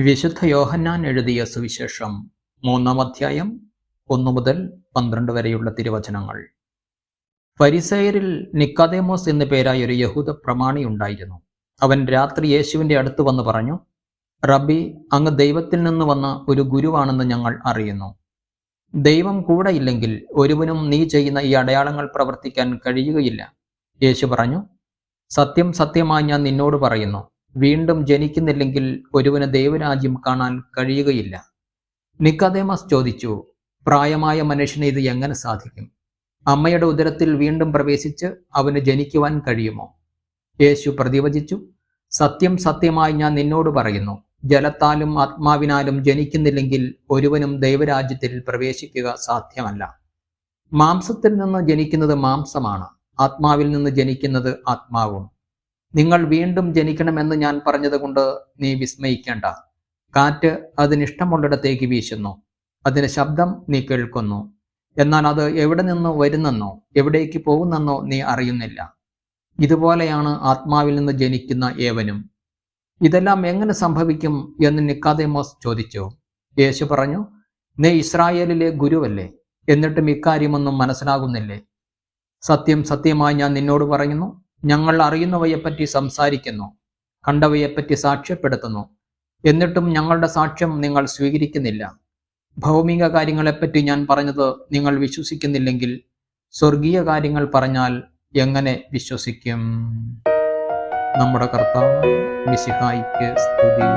വിശുദ്ധ യോഹന്നാൻ എഴുതിയ സുവിശേഷം 3-ാം അധ്യായം 1 മുതൽ 12 വരെയുള്ള തിരുവചനങ്ങൾ. ഫരിസേയരിൽ നിക്കോദേമോസ് എന്നു പേരായ ഒരു യഹൂദ പ്രമാണി ഉണ്ടായിരുന്നു. അവൻ രാത്രി യേശുവിന്റെ അടുത്ത് വന്ന് പറഞ്ഞു, റബ്ബി, അങ്ങ് ദൈവത്തിൽ നിന്ന് വന്ന ഒരു ഗുരുവാണെന്ന് ഞങ്ങൾ അറിയുന്നു. ദൈവം കൂടെയില്ലെങ്കിൽ ഒരുവനും നീ ചെയ്യുന്ന ഈ അടയാളങ്ങൾ പ്രവർത്തിക്കാൻ കഴിയുകയില്ല. യേശു പറഞ്ഞു, സത്യം സത്യമായി ഞാൻ നിന്നോട് പറയുന്നു, വീണ്ടും ജനിക്കുന്നില്ലെങ്കിൽ ഒരുവന് ദൈവരാജ്യം കാണാൻ കഴിയുകയില്ല. നിക്കോദേമോസ് ചോദിച്ചു, പ്രായമായ മനുഷ്യന് ഇത് എങ്ങനെ സാധിക്കും? അമ്മയുടെ ഉദരത്തിൽ വീണ്ടും പ്രവേശിച്ച് അവന് ജനിക്കുവാൻ കഴിയുമോ? യേശു പ്രതിവചിച്ചു, സത്യം സത്യമായി ഞാൻ നിന്നോട് പറയുന്നു, ജലത്താലും ആത്മാവിനാലും ജനിക്കുന്നില്ലെങ്കിൽ ഒരുവനും ദൈവരാജ്യത്തിൽ പ്രവേശിക്കുക സാധ്യമല്ല. മാംസത്തിൽ നിന്ന് ജനിക്കുന്നത് മാംസമാണ്, ആത്മാവിൽ നിന്ന് ജനിക്കുന്നത് ആത്മാവും. നിങ്ങൾ വീണ്ടും ജനിക്കണമെന്ന് ഞാൻ പറഞ്ഞതുകൊണ്ട് നീ വിസ്മയിക്കേണ്ട. കാറ്റ് അതിനിഷ്ടമുള്ളിടത്തേക്ക് വീശുന്നു, അതിന് ശബ്ദം നീ കേൾക്കുന്നു, എന്നാൽ അത് എവിടെ നിന്ന് വരുന്നെന്നോ എവിടേക്ക് പോകുന്നെന്നോ നീ അറിയുന്നില്ല. ഇതുപോലെയാണ് ആത്മാവിൽ നിന്ന് ജനിക്കുന്ന ഏവനും. ഇതെല്ലാം എങ്ങനെ സംഭവിക്കും എന്ന് നിക്കോദേമോസ് ചോദിച്ചു. യേശു പറഞ്ഞു, നീ ഇസ്രായേലിലെ ഗുരുവല്ലേ, എന്നിട്ടും ഇക്കാര്യമൊന്നും മനസ്സിലാകുന്നില്ലേ? സത്യം സത്യമായി ഞാൻ നിന്നോട് പറയുന്നു, ഞങ്ങൾ അറിയുന്നവയെപ്പറ്റി സംസാരിക്കുന്നു, കണ്ടവയെപ്പറ്റി സാക്ഷ്യപ്പെടുത്തുന്നു, എന്നിട്ടും ഞങ്ങളുടെ സാക്ഷ്യം നിങ്ങൾ സ്വീകരിക്കുന്നില്ല. ഭൗമിക കാര്യങ്ങളെപ്പറ്റി ഞാൻ പറഞ്ഞത് നിങ്ങൾ വിശ്വസിക്കുന്നില്ലെങ്കിൽ സ്വർഗീയ കാര്യങ്ങൾ പറഞ്ഞാൽ എങ്ങനെ വിശ്വസിക്കും? നമ്മുടെ കർത്താവ് മിശിഹായിക്ക് സ്തുതി.